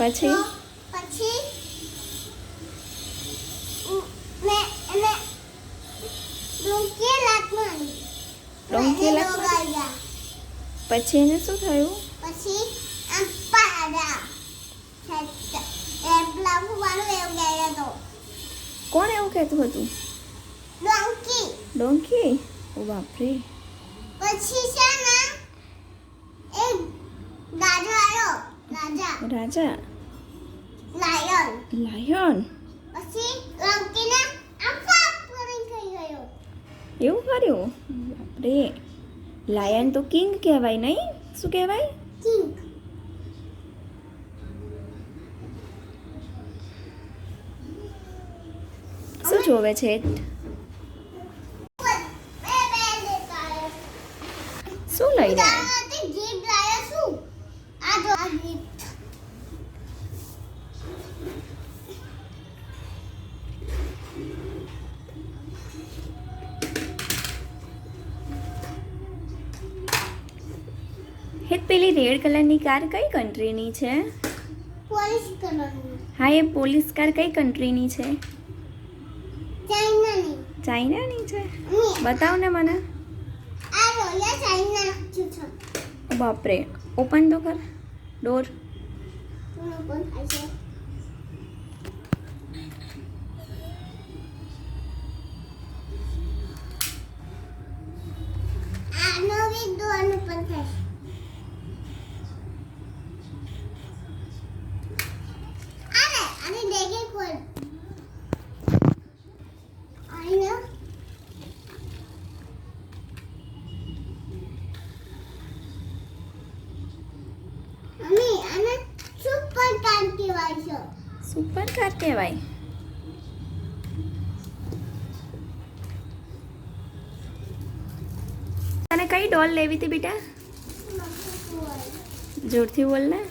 પછી પછી મેં એને ડોંકી લાગવાની ડોંકી લગાવ્યા. પછી એને શું થયું? પછી આમ પાડા એ લાગુ વાળો એવું ગયા તો કોણ એવું કહેતું હતું? ડોંકી. ડોંકી? ઓ બાપરે. પછી છે ને એક રાજા આવ્યો. રાજા? લાયન. લાયન? પછી ડોંકીને આમ પાપ કરીને ખાઈ ગયો. એવું કર્યું? બાપરે. લાયન તો કિંગ કહેવાય નહીં? શું કહેવાય? કિંગ. શું જોવે છે? શું લઈને આવ્યા? જીભ લાયા શું? આ જો આ જીભ. હિત પેલી રેડ કલરની કાર કઈ કન્ટ્રીની છે? પોલીસ કલરની. હા, એ પોલીસ કાર કઈ કન્ટ્રીની છે? ચાઇનાની. ચાઇનાની છે? ની. બતાવ ને મને. આ રોયા ચાઇના નાખ્યું છે. ઓ બાપરે. ઓપન તો કર ડોર. કોણ પણ થાય છે? આ નવી દોરનું પણ થાય. આને દેગે ખોલ. આઈને મમ્મી આને સુપર કાર કહેવાય છે. સુપર કાર કહેવાય. તને કઈ ડોલ લેવી હતી બેટા? જોરથી બોલ ને.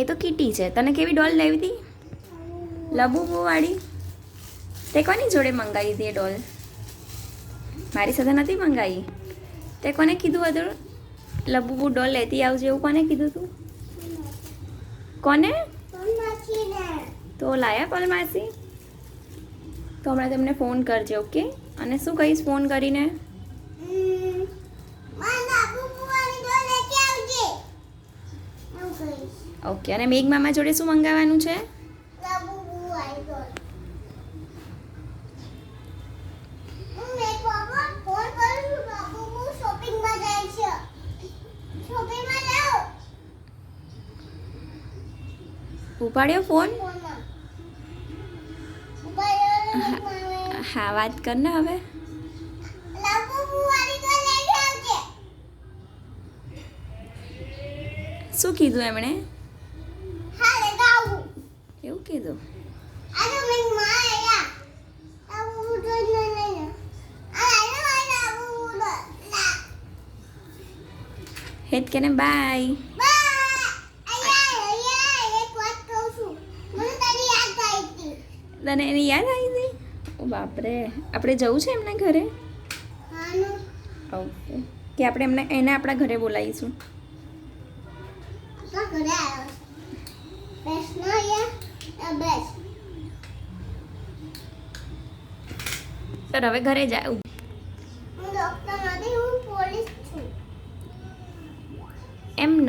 એ તો કીટી છે. તને કેવી ડોલ લેવી હતી? લબુબુ વાળી? તે કોની જોડે મંગાવી હતી એ ડોલ? મારી સાથે નથી મંગાવી. તે કોને કીધું હતું લબુબુ ડોલ લેતી આવજે એવું? કોને કીધું તું? કોને? તો લાયા પલ માસી? તો હમણાં તમને ફોન કરજે, ઓકે? અને શું કહીશ ફોન કરીને? ઓકે. અને મેઘ મામા જોડે શું મંગાવવાનું છે? ઉપાડ્યો ફોન? હા, વાત કર ને હવે. શું કીધું એમણે? એવું કીધું? હેત કે ને બાય. તને એની યાદ આવી હતી? ઓ બાપરે. આપણે જવું છે એમના ઘરે? ઓકે. કે આપણે એને આપણા ઘરે બોલાવીશું? સર હવે ઘરે જાઉં. એમ